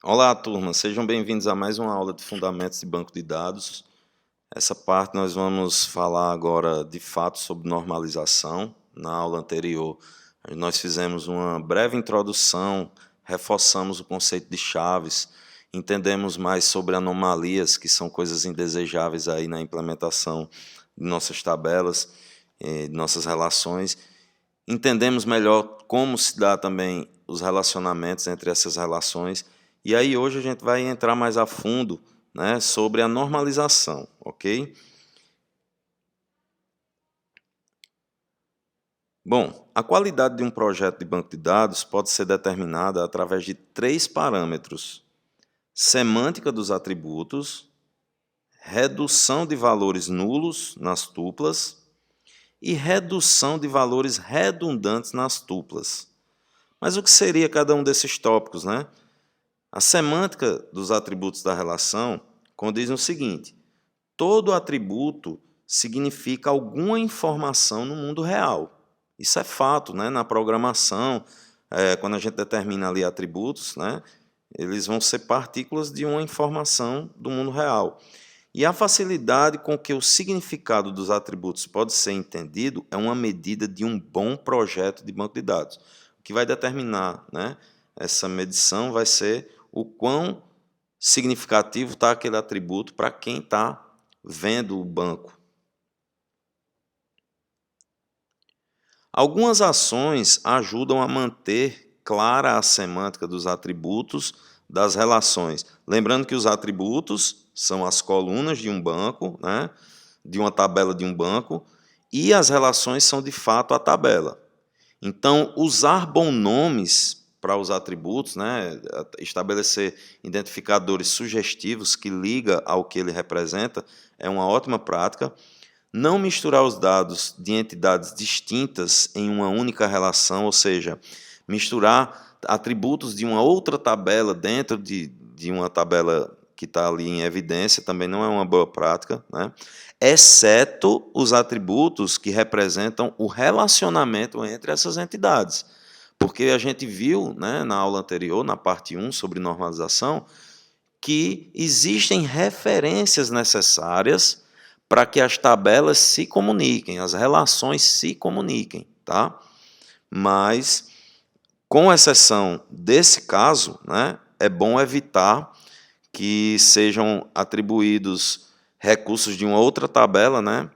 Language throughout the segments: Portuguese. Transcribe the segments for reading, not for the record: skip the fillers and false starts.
Olá, turma, sejam bem-vindos a mais uma aula de Fundamentos de Banco de Dados. Essa parte nós vamos falar agora de fato sobre normalização. Na aula anterior, nós fizemos uma breve introdução, reforçamos o conceito de chaves, entendemos mais sobre anomalias, que são coisas indesejáveis aí na implementação de nossas tabelas, de nossas relações. Entendemos melhor como se dá também os relacionamentos entre essas relações. E aí hoje a gente vai entrar mais a fundo, né, sobre a normalização, ok? Bom, a qualidade de um projeto de banco de dados pode ser determinada através de três parâmetros: semântica dos atributos, redução de valores nulos nas tuplas e redução de valores redundantes nas tuplas. Mas o que seria cada um desses tópicos, né? A semântica dos atributos da relação condiz no seguinte: todo atributo significa alguma informação no mundo real. Isso é fato, né? Na programação, quando a gente determina ali atributos, né? Eles vão ser partículas de uma informação do mundo real. E a facilidade com que o significado dos atributos pode ser entendido é uma medida de um bom projeto de banco de dados. O que vai determinar, né, essa medição vai ser o quão significativo está aquele atributo para quem está vendo o banco. Algumas ações ajudam a manter clara a semântica dos atributos das relações. Lembrando que os atributos são as colunas de um banco, né, de uma tabela de um banco, e as relações são de fato a tabela. Então, usar bons nomes para os atributos, né, estabelecer identificadores sugestivos que liga ao que ele representa, é uma ótima prática. Não misturar os dados de entidades distintas em uma única relação, ou seja, misturar atributos de uma outra tabela dentro de uma tabela que está ali em evidência, também não é uma boa prática, né? Exceto os atributos que representam o relacionamento entre essas entidades. Porque a gente viu, né, na aula anterior, na parte 1 sobre normalização, que existem referências necessárias para que as tabelas se comuniquem, as relações se comuniquem, tá? Mas, com exceção desse caso, né, é bom evitar que sejam atribuídos recursos de uma outra tabela, né,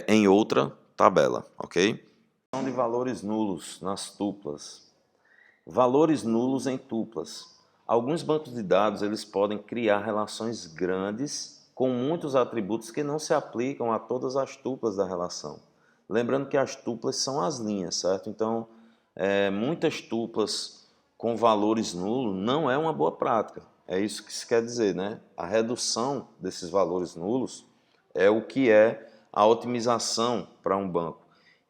em outra tabela, ok? De valores nulos nas tuplas. Valores nulos em tuplas. Alguns bancos de dados eles podem criar relações grandes com muitos atributos que não se aplicam a todas as tuplas da relação. Lembrando que as tuplas são as linhas, certo? Então, muitas tuplas com valores nulos não é uma boa prática. É isso que se quer dizer, né? A redução desses valores nulos é o que é a otimização para um banco.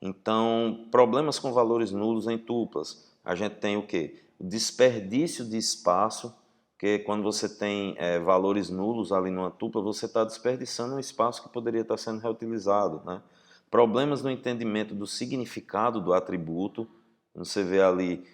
Então, problemas com valores nulos em tuplas. A gente tem o quê? O desperdício de espaço, que quando você tem valores nulos ali numa tupla, você está desperdiçando um espaço que poderia estar sendo reutilizado, né? Problemas no entendimento do significado do atributo. Você vê ali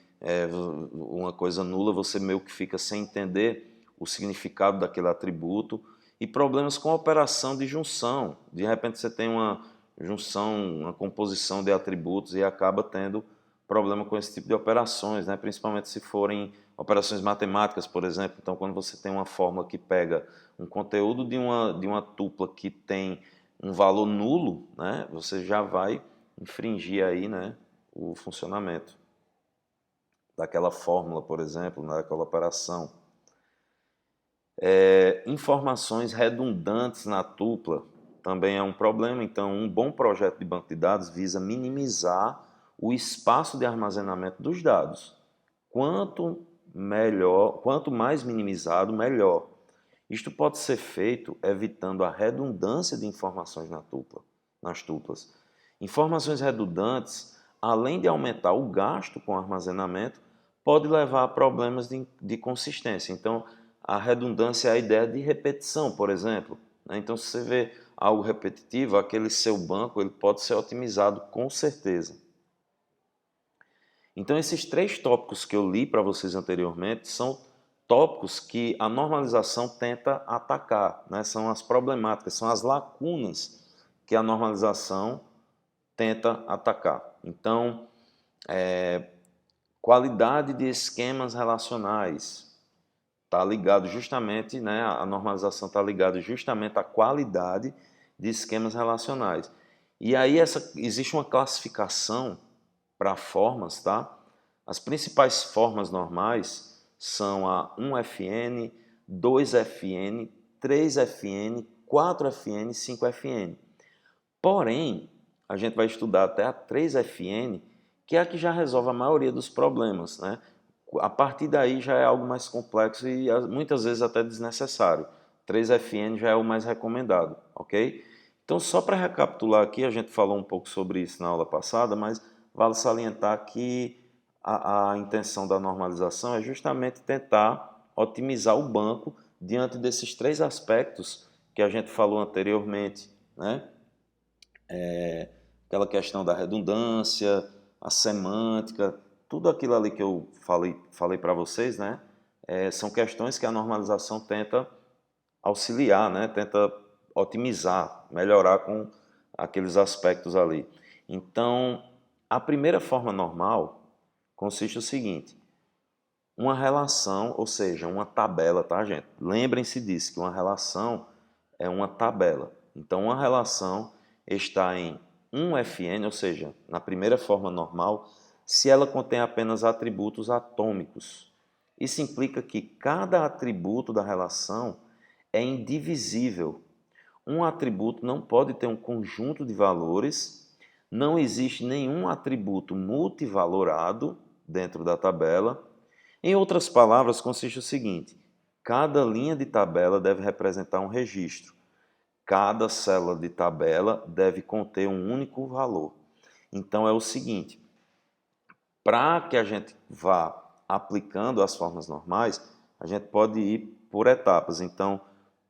uma coisa nula, você meio que fica sem entender o significado daquele atributo. E problemas com a operação de junção. De repente você tem uma junção, uma composição de atributos e acaba tendo problema com esse tipo de operações, né? Principalmente se forem operações matemáticas, por exemplo. Então, quando você tem uma fórmula que pega um conteúdo de uma tupla que tem um valor nulo, né? Você já vai infringir aí, né, o funcionamento daquela fórmula, por exemplo, daquela operação. Informações redundantes na tupla também é um problema. Então, um bom projeto de banco de dados visa minimizar o espaço de armazenamento dos dados. Quanto mais minimizado, melhor. Isto pode ser feito evitando a redundância de informações nas tuplas. Informações redundantes, além de aumentar o gasto com armazenamento, pode levar a problemas de consistência. Então, a redundância é a ideia de repetição, por exemplo. Então, se você vê algo repetitivo, aquele seu banco ele pode ser otimizado com certeza. Então, esses três tópicos que eu li para vocês anteriormente são tópicos que a normalização tenta atacar, né? São as problemáticas, são as lacunas que a normalização tenta atacar. Então, qualidade de esquemas relacionais está ligado justamente, né? A normalização está ligada justamente à qualidade de esquemas relacionais. E aí existe uma classificação para formas, tá? As principais formas normais são a 1FN, 2FN, 3FN, 4FN, 5FN. Porém, a gente vai estudar até a 3FN, que é a que já resolve a maioria dos problemas, né? A partir daí já é algo mais complexo e muitas vezes até desnecessário. 3FN já é o mais recomendado, ok? Então, só para recapitular aqui, a gente falou um pouco sobre isso na aula passada, mas vale salientar que a intenção da normalização é justamente tentar otimizar o banco diante desses três aspectos que a gente falou anteriormente, né? Aquela questão da redundância, a semântica, tudo aquilo ali que eu falei para vocês, né? São questões que a normalização tenta auxiliar, né? Tenta otimizar, melhorar com aqueles aspectos ali. Então, a primeira forma normal consiste no seguinte: uma relação, ou seja, uma tabela, tá, gente? Lembrem-se disso, que uma relação é uma tabela. Então, uma relação está em 1FN, ou seja, na primeira forma normal, se ela contém apenas atributos atômicos. Isso implica que cada atributo da relação é indivisível. Um atributo não pode ter um conjunto de valores, não existe nenhum atributo multivalorado dentro da tabela. Em outras palavras, consiste o seguinte: cada linha de tabela deve representar um registro. Cada célula de tabela deve conter um único valor. Então é o seguinte, para que a gente vá aplicando as formas normais, a gente pode ir por etapas. Então,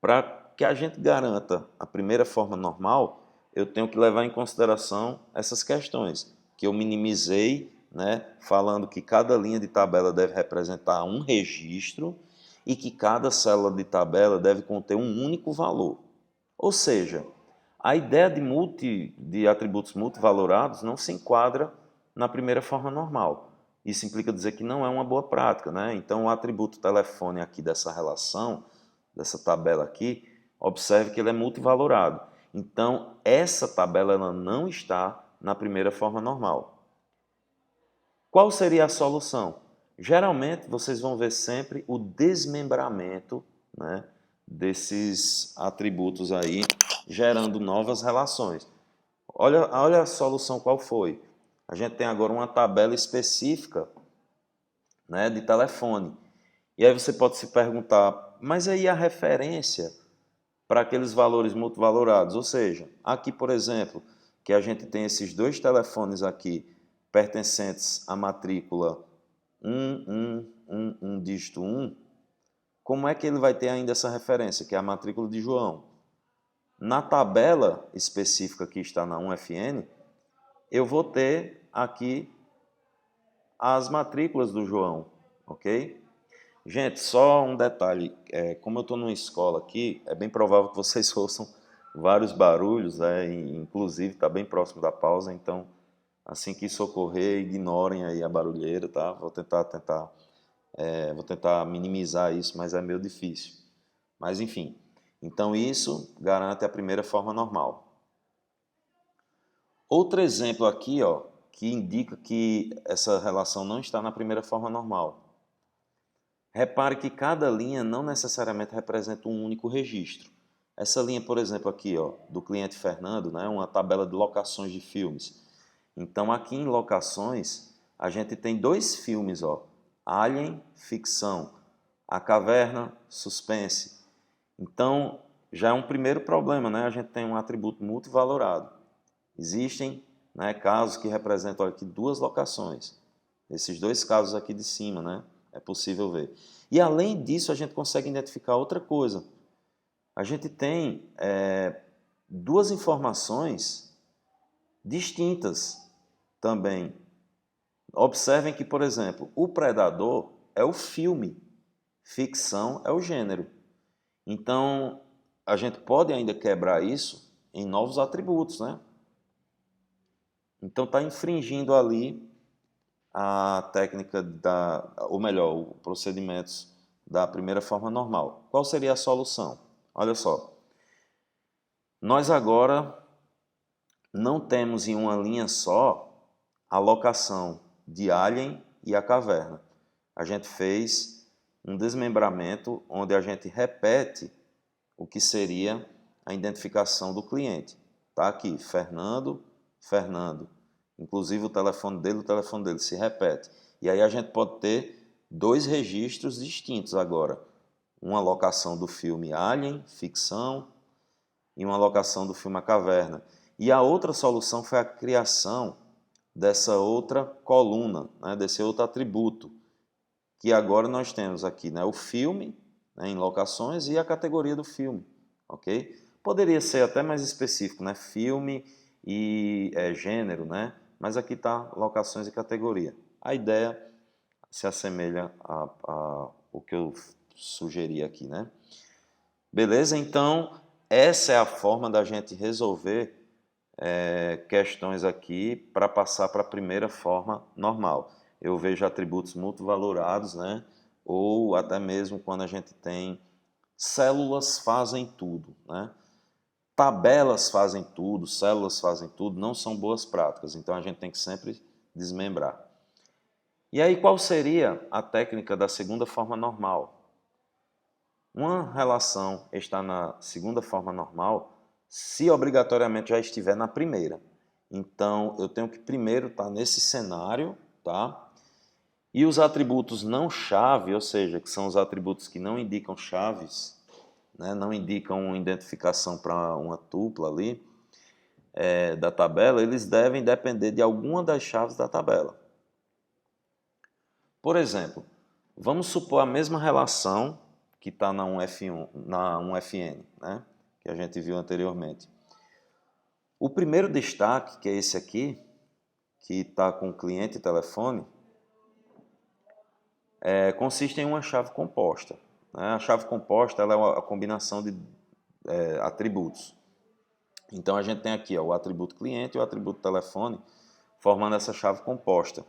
para que a gente garanta a primeira forma normal, eu tenho que levar em consideração essas questões, que eu minimizei, né, falando que cada linha de tabela deve representar um registro e que cada célula de tabela deve conter um único valor. Ou seja, a ideia de atributos multivalorados não se enquadra na primeira forma normal. Isso implica dizer que não é uma boa prática, né? Então, o atributo telefone aqui dessa relação, dessa tabela aqui, observe que ele é multivalorado. Então, essa tabela ela não está na primeira forma normal. Qual seria a solução? Geralmente, vocês vão ver sempre o desmembramento, né, desses atributos aí, gerando novas relações. Olha a solução qual foi. A gente tem agora uma tabela específica, né, de telefone. E aí você pode se perguntar, mas aí a referência para aqueles valores multivalorados? Ou seja, aqui, por exemplo, que a gente tem esses dois telefones aqui, pertencentes à matrícula 1111 dígito 1, como é que ele vai ter ainda essa referência, que é a matrícula de João? Na tabela específica que está na 1FN, eu vou ter aqui as matrículas do João, ok? Gente, só um detalhe, como eu estou numa escola aqui, é bem provável que vocês ouçam vários barulhos, inclusive está bem próximo da pausa, então assim que isso ocorrer, ignorem aí a barulheira, tá? Vou tentar minimizar isso, mas é meio difícil. Mas enfim, então isso garante a primeira forma normal. Outro exemplo aqui, ó, que indica que essa relação não está na primeira forma normal. Repare que cada linha não necessariamente representa um único registro. Essa linha, por exemplo, aqui, ó, do cliente Fernando, né, uma tabela de locações de filmes. Então, aqui em locações, a gente tem dois filmes, ó, Alien, ficção, A Caverna, suspense. Então, já é um primeiro problema, né? A gente tem um atributo multivalorado. Existem, né, casos que representam aqui duas locações. Esses dois casos aqui de cima, né? É possível ver. E além disso, a gente consegue identificar outra coisa. A gente tem duas informações distintas também. Observem que, por exemplo, o Predador é o filme. ficção é o gênero. Então, a gente pode ainda quebrar isso em novos atributos, né? Então, está infringindo ali a técnica ou melhor, os procedimentos da primeira forma normal. Qual seria a solução? Olha só, nós agora não temos em uma linha só a locação de Alien e a caverna. A gente fez um desmembramento onde a gente repete o que seria a identificação do cliente. Está aqui, Fernando, Fernando. Inclusive o telefone dele se repete. E aí a gente pode ter dois registros distintos agora. Uma locação do filme Alien, ficção, e uma locação do filme A Caverna. E a outra solução foi a criação dessa outra coluna, né, desse outro atributo, que agora nós temos aqui, né, o filme, né, em locações e a categoria do filme, ok? Poderia ser até mais específico, né, filme e gênero, né, mas aqui está locações e categoria. A ideia se assemelha ao que eu sugeri aqui, né? Beleza? Então, essa é a forma da gente resolver questões aqui para passar para a primeira forma normal. Eu vejo atributos multivalorados, né? Ou até mesmo quando a gente tem células fazem tudo, né? Tabelas fazem tudo, células fazem tudo, não são boas práticas, então a gente tem que sempre desmembrar. E aí qual seria a técnica da segunda forma normal? Uma relação está na segunda forma normal se obrigatoriamente já estiver na primeira. Então, eu tenho que primeiro estar nesse cenário, tá? E os atributos não chave, ou seja, que são os atributos que não indicam chaves, né? Não indicam identificação para uma tupla ali da tabela, eles devem depender de alguma das chaves da tabela. Por exemplo, vamos supor a mesma relação que está na 1FN, né? Que a gente viu anteriormente. O primeiro destaque, que é esse aqui, que está com cliente e telefone, consiste em uma chave composta, né? A chave composta ela é a combinação de atributos. Então a gente tem aqui o atributo cliente e o atributo telefone formando essa chave composta.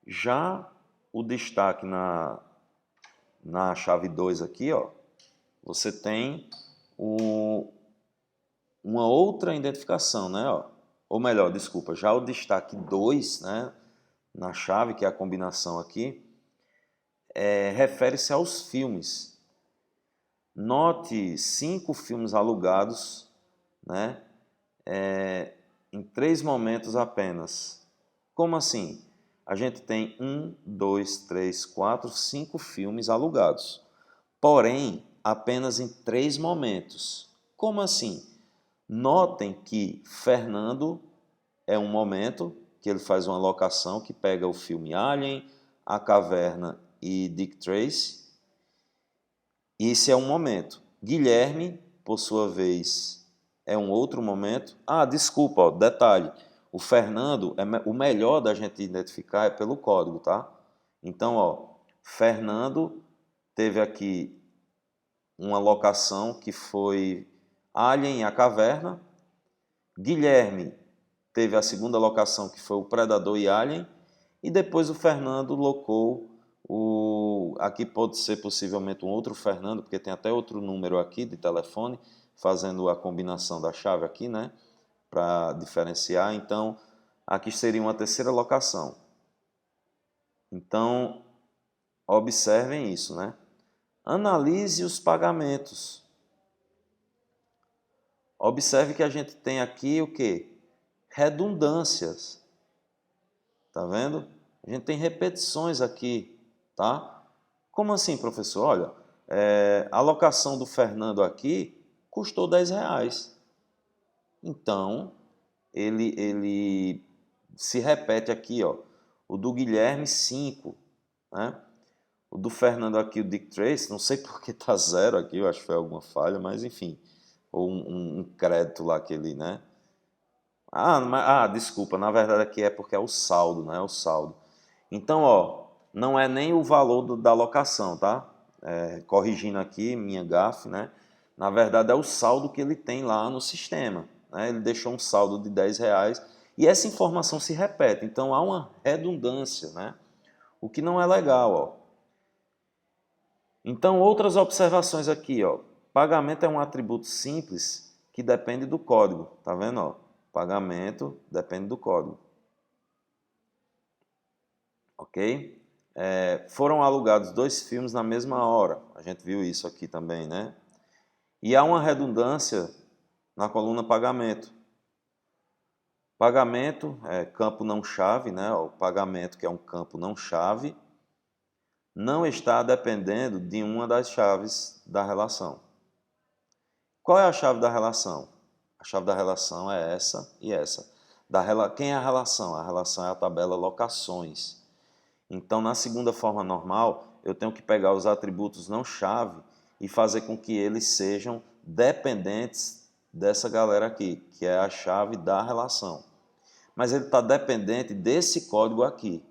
Já o destaque na chave 2 aqui, ó, você tem uma outra identificação, né? Ó. Ou melhor, desculpa, já o destaque 2, né, na chave, que é a combinação aqui, refere-se aos filmes. Note 5 filmes alugados, né, em 3 momentos apenas. Como assim? A gente tem 1, 2, 3, 4, 5 filmes alugados. Porém, apenas em 3 momentos. Como assim? Notem que Fernando é um momento que ele faz uma locação que pega o filme Alien, A Caverna e Dick Tracy. Esse é um momento. Guilherme, por sua vez, é um outro momento. Ah, desculpa, ó, detalhe. O Fernando, o melhor da gente identificar é pelo código, tá? Então, ó, Fernando teve aqui uma locação que foi Alien e a Caverna. Guilherme teve a segunda locação que foi o Predador e Alien. E depois o Fernando locou aqui pode ser possivelmente um outro Fernando, porque tem até outro número aqui de telefone, fazendo a combinação da chave aqui, né? Para diferenciar. Então, aqui seria uma terceira locação. Então, observem isso, né? Analise os pagamentos. Observe que a gente tem aqui o quê? Redundâncias. Tá vendo? A gente tem repetições aqui, tá? Como assim, professor? Olha, a locação do Fernando aqui custou R$10. Então, ele se repete aqui, ó. O do Guilherme, 5, né? O do Fernando aqui, o Dick Tracy, não sei por que tá 0 aqui, eu acho que foi alguma falha, mas enfim. Ou um crédito lá que ele, né? Desculpa, na verdade aqui é porque é o saldo, né? O saldo. Então, ó, não é nem o valor da locação, tá? Corrigindo aqui, minha gafe, né? Na verdade é o saldo que ele tem lá no sistema, né? Ele deixou um saldo de R$10 e essa informação se repete, então há uma redundância, né? O que não é legal, ó. Então, outras observações aqui, ó. Pagamento é um atributo simples que depende do código, tá vendo, ó? Pagamento depende do código. Ok? Foram alugados 2 filmes na mesma hora. A gente viu isso aqui também, né? E há uma redundância na coluna pagamento. Pagamento é campo não chave, né? O pagamento, que é um campo não chave, não está dependendo de uma das chaves da relação. Qual é a chave da relação? A chave da relação é essa e essa. Quem é a relação? A relação é a tabela locações. Então, na segunda forma normal, eu tenho que pegar os atributos não chave e fazer com que eles sejam dependentes dessa galera aqui, que é a chave da relação. Mas ele está dependente desse código aqui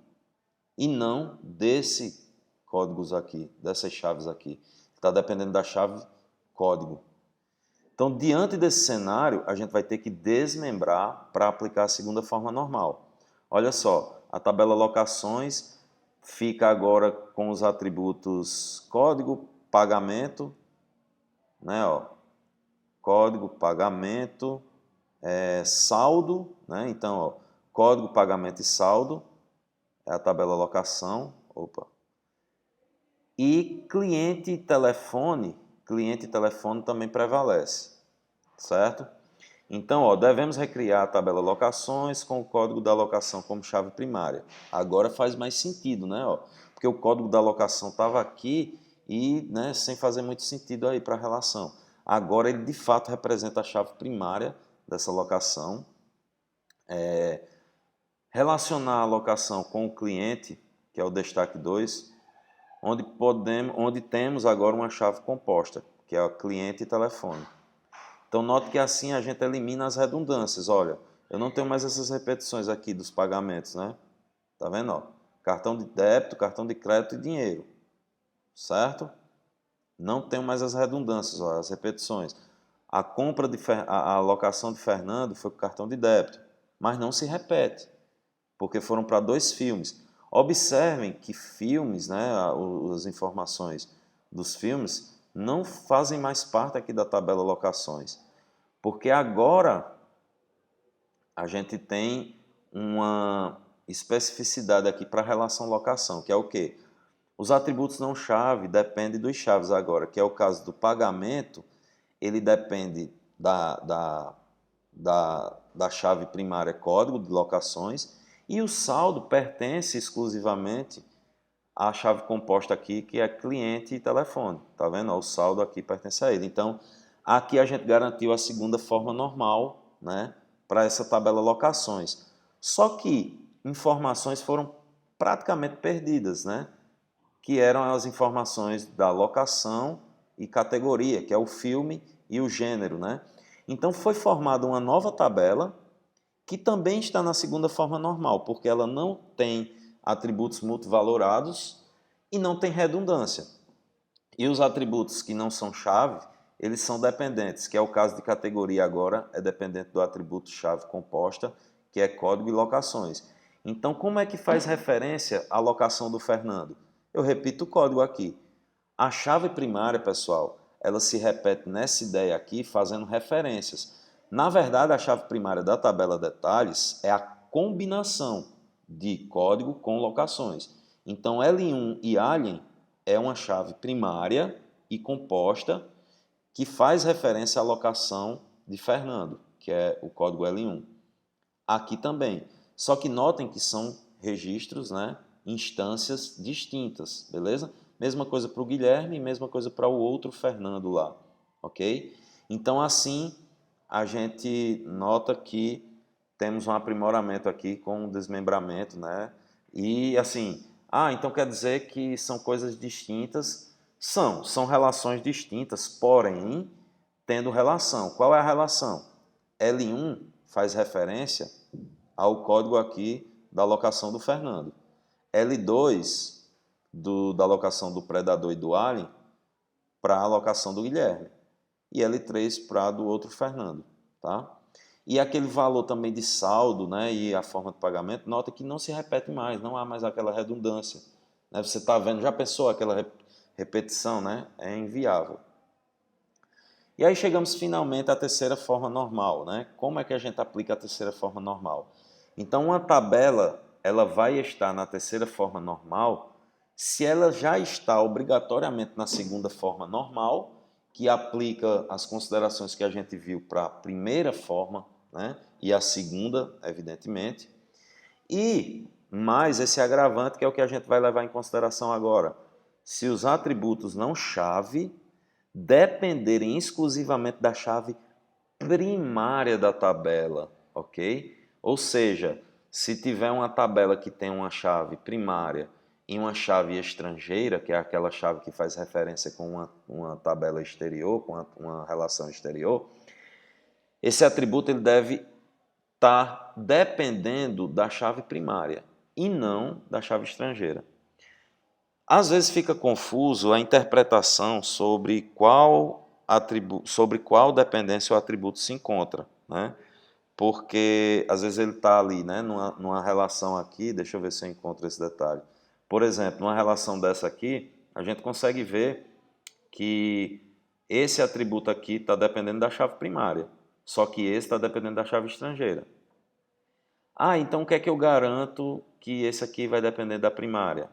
e não desse códigos aqui, dessas chaves aqui. Está dependendo da chave código. Então, diante desse cenário, a gente vai ter que desmembrar para aplicar a segunda forma normal. Olha só, a tabela locações fica agora com os atributos código, pagamento, né, ó, código, pagamento, saldo, né? Então, ó, código, pagamento e saldo é a tabela locação, e cliente e telefone também prevalece, certo? Então, ó, devemos recriar a tabela locações com o código da locação como chave primária. Agora faz mais sentido, né? Ó, porque o código da locação estava aqui e, né, sem fazer muito sentido aí para a relação. Agora ele de fato representa a chave primária dessa locação. Relacionar a locação com o cliente, que é o destaque 2, onde temos agora uma chave composta, que é o cliente e telefone. Então, note que assim a gente elimina as redundâncias. Olha, eu não tenho mais essas repetições aqui dos pagamentos, né? Tá vendo? Ó? Cartão de débito, cartão de crédito e dinheiro. Certo? Não tenho mais as redundâncias, ó, as repetições. A alocação de Fernando foi com cartão de débito, mas não se repete, porque foram para 2 filmes. Observem que filmes, né, as informações dos filmes, não fazem mais parte aqui da tabela locações, porque agora a gente tem uma especificidade aqui para a relação locação, que é o quê? Os atributos não chave dependem dos chaves agora, que é o caso do pagamento, ele depende da chave primária código de locações, e o saldo pertence exclusivamente à chave composta aqui, que é cliente e telefone. Tá vendo? O saldo aqui pertence a ele. Então, aqui a gente garantiu a segunda forma normal, né, para essa tabela locações. Só que informações foram praticamente perdidas, né? Que eram as informações da locação e categoria, que é o filme e o gênero, né? Então foi formada uma nova tabela que também está na segunda forma normal, porque ela não tem atributos multivalorados e não tem redundância. E os atributos que não são chave, eles são dependentes, que é o caso de categoria agora, é dependente do atributo chave composta, que é código e locações. Então, como é que faz referência à locação do Fernando? Eu repito o código aqui. A chave primária, pessoal, ela se repete nessa ideia aqui, fazendo referências. Na verdade, a chave primária da tabela detalhes é a combinação de código com locações. Então, L1 e alien é uma chave primária e composta que faz referência à locação de Fernando, que é o código L1. Aqui também. Só que notem que são registros, né, instâncias distintas, beleza? Mesma coisa para o Guilherme e mesma coisa para o outro Fernando lá, ok? Então, assim, a gente nota que temos um aprimoramento aqui com o desmembramento, né? E, assim, então quer dizer que são coisas distintas? São relações distintas, porém, tendo relação. Qual é a relação? L1 faz referência ao código aqui da locação do Fernando. L2 da alocação do predador e do alien para a alocação do Guilherme. E L3 para do outro Fernando. Tá? E aquele valor também de saldo, né, e a forma de pagamento, nota que não se repete mais, não há mais aquela redundância. Né? Você está vendo, já pensou aquela repetição, né? É inviável. E aí chegamos finalmente à terceira forma normal, né? Como é que a gente aplica a terceira forma normal? Então, uma tabela, ela vai estar na terceira forma normal se ela já está obrigatoriamente na segunda forma normal, que aplica as considerações que a gente viu para a primeira forma, né? E a segunda, evidentemente. E mais esse agravante, que é o que a gente vai levar em consideração agora. Se os atributos não chave dependerem exclusivamente da chave primária da tabela, ok? Ou seja, se tiver uma tabela que tem uma chave primária e uma chave estrangeira, que é aquela chave que faz referência com uma tabela exterior, com uma relação exterior, esse atributo ele deve estar dependendo da chave primária e não da chave estrangeira. Às vezes fica confuso a interpretação sobre sobre qual dependência o atributo se encontra, né? Porque às vezes ele está ali, né, numa relação aqui, deixa eu ver se eu encontro esse detalhe. Por exemplo, numa relação dessa aqui, a gente consegue ver que esse atributo aqui está dependendo da chave primária, só que esse está dependendo da chave estrangeira. Ah, então o que é que eu garanto que esse aqui vai depender da primária?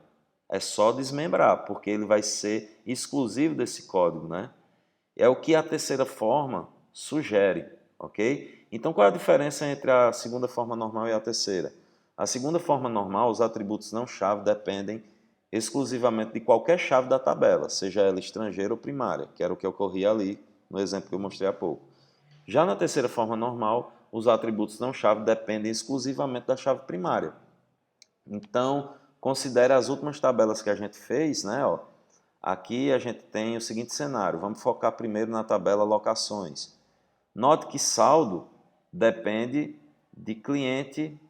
É só desmembrar, porque ele vai ser exclusivo desse código, né? É o que a terceira forma sugere, ok? Então, qual é a diferença entre a segunda forma normal e a terceira? A segunda forma normal, os atributos não chave dependem exclusivamente de qualquer chave da tabela, seja ela estrangeira ou primária, que era o que ocorria ali no exemplo que eu mostrei há pouco. Já na terceira forma normal, os atributos não chave dependem exclusivamente da chave primária. Então, considere as últimas tabelas que a gente fez, né? Ó. Aqui a gente tem o seguinte cenário. Vamos focar primeiro na tabela locações. Note que saldo depende de cliente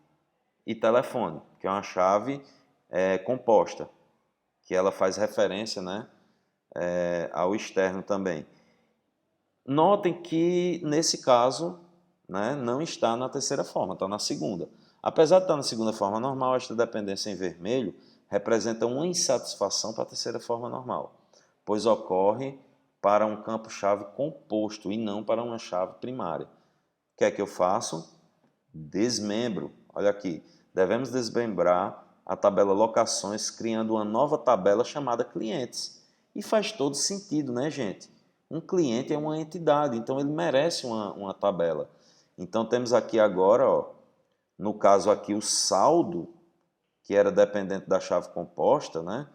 e telefone, que é uma chave composta, que ela faz referência, né, ao externo também. Notem que, nesse caso, né, não está na terceira forma, está na segunda. Apesar de estar na segunda forma normal, esta dependência em vermelho representa uma insatisfação para a terceira forma normal, pois ocorre para um campo-chave composto e não para uma chave primária. O que é que eu faço? Desmembro. Olha aqui, devemos desmembrar a tabela locações criando uma nova tabela chamada clientes. E faz todo sentido, né, gente? Um cliente é uma entidade, então ele merece uma tabela. Então temos aqui agora, ó, no caso aqui, o saldo, que era dependente da chave composta, né,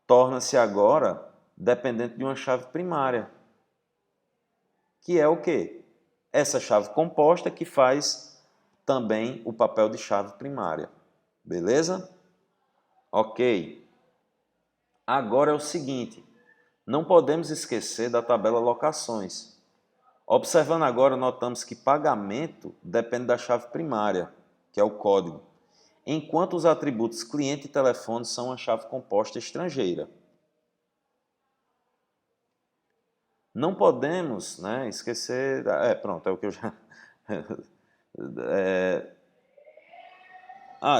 torna-se agora dependente de uma chave primária, que é o quê? Essa chave composta que faz também o papel de chave primária. Beleza? Ok. Agora é o seguinte, não podemos esquecer da tabela locações. Observando agora, notamos que pagamento depende da chave primária, que é o código, enquanto os atributos cliente e telefone são uma chave composta estrangeira. Não podemos, né, esquecer... pronto, é o que eu já...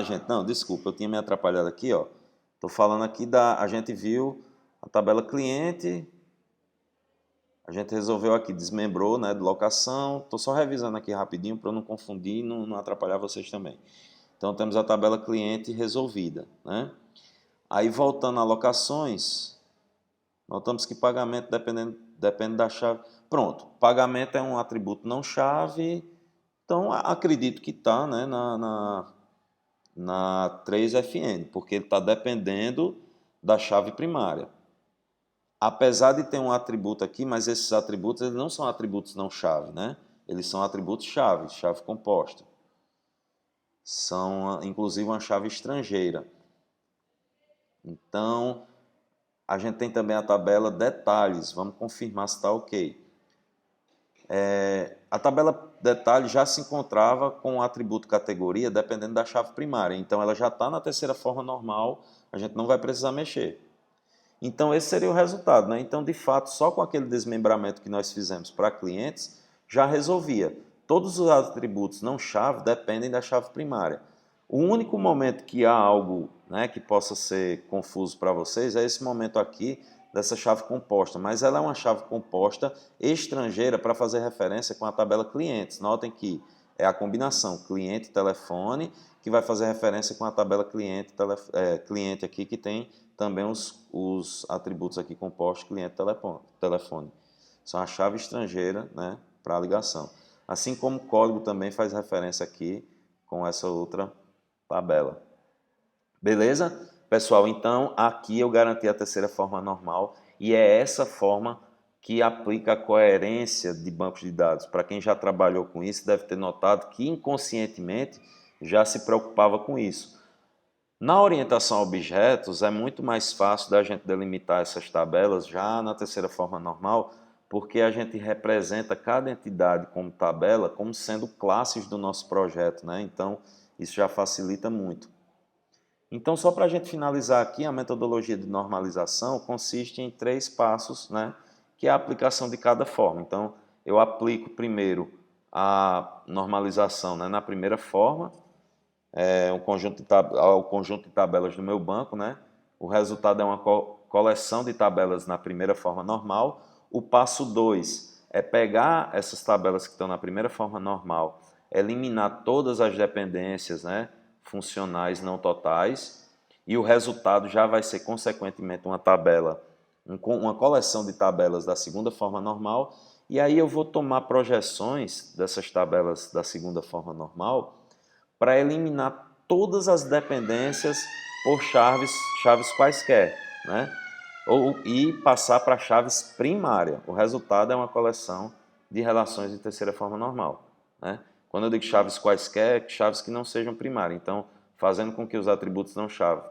gente, não, desculpa, eu tinha me atrapalhado aqui, ó. Estou falando aqui a gente viu a tabela cliente, a gente resolveu aqui, desmembrou, né, de locação. Estou só revisando aqui rapidinho para eu não confundir e não atrapalhar vocês também. Então, temos a tabela cliente resolvida, né? Aí, voltando a locações, notamos que pagamento depende da chave. Pronto, pagamento é um atributo não chave, então acredito que está, né, na 3FN, porque ele está dependendo da chave primária. Apesar de ter um atributo aqui, mas esses atributos eles não são atributos não chave, né? Eles são atributos chave composta. São, inclusive, uma chave estrangeira. Então, a gente tem também a tabela detalhes. Vamos confirmar se está ok. A tabela detalhes já se encontrava com o atributo categoria dependendo da chave primária. Então, ela já está na terceira forma normal a gente não vai precisar mexer. Então, esse seria o resultado, né? Então, de fato, só com aquele desmembramento que nós fizemos para clientes, já resolvia. Todos os atributos não chave dependem da chave primária. O único momento que há algo, né, que possa ser confuso para vocês é esse momento aqui dessa chave composta, mas ela é uma chave composta estrangeira para fazer referência com a tabela clientes. Notem que é a combinação cliente-telefone que vai fazer referência com a tabela cliente aqui, que tem também os atributos aqui compostos cliente-telefone. São a chave estrangeira, né, para a ligação. Assim como o código também faz referência aqui com essa outra tabela. Beleza? Pessoal, então aqui eu garanti a terceira forma normal e é essa forma que aplica a coerência de bancos de dados. Para quem já trabalhou com isso, deve ter notado que inconscientemente já se preocupava com isso. Na orientação a objetos, é muito mais fácil da gente delimitar essas tabelas já na terceira forma normal, porque a gente representa cada entidade como tabela como sendo classes do nosso projeto, né? Então, isso já facilita muito. Então, só para a gente finalizar aqui, a metodologia de normalização consiste em 3 passos, né? Que é a aplicação de cada forma. Então, eu aplico primeiro a normalização, né, na primeira forma, o conjunto de tabelas do meu banco, né? O resultado é uma coleção de tabelas na primeira forma normal. O passo 2 é pegar essas tabelas que estão na primeira forma normal, eliminar todas as dependências, né, funcionais não totais, e o resultado já vai ser, consequentemente, uma tabela, uma coleção de tabelas da segunda forma normal, e aí eu vou tomar projeções dessas tabelas da segunda forma normal para eliminar todas as dependências por chaves quaisquer, né? E passar para chaves primárias. O resultado é uma coleção de relações de terceira forma normal, né? Quando eu digo chaves quaisquer, chaves que não sejam primárias. Então, fazendo com que os atributos não chave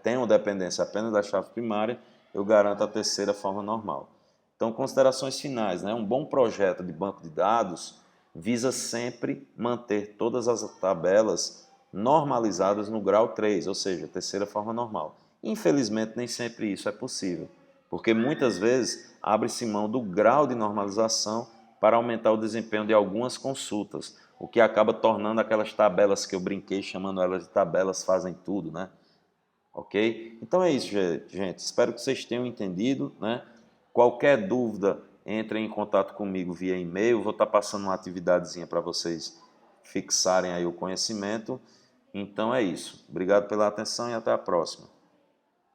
tenham dependência apenas da chave primária, eu garanto a terceira forma normal. Então, considerações finais, né? Um bom projeto de banco de dados visa sempre manter todas as tabelas normalizadas no grau 3, ou seja, terceira forma normal. Infelizmente, nem sempre isso é possível, porque muitas vezes abre-se mão do grau de normalização para aumentar o desempenho de algumas consultas, o que acaba tornando aquelas tabelas que eu brinquei chamando elas de tabelas fazem tudo, né? Ok? Então é isso, gente. Espero que vocês tenham entendido, né? Qualquer dúvida, entrem em contato comigo via e-mail. Vou estar passando uma atividadezinha para vocês fixarem aí o conhecimento. Então é isso. Obrigado pela atenção e até a próxima.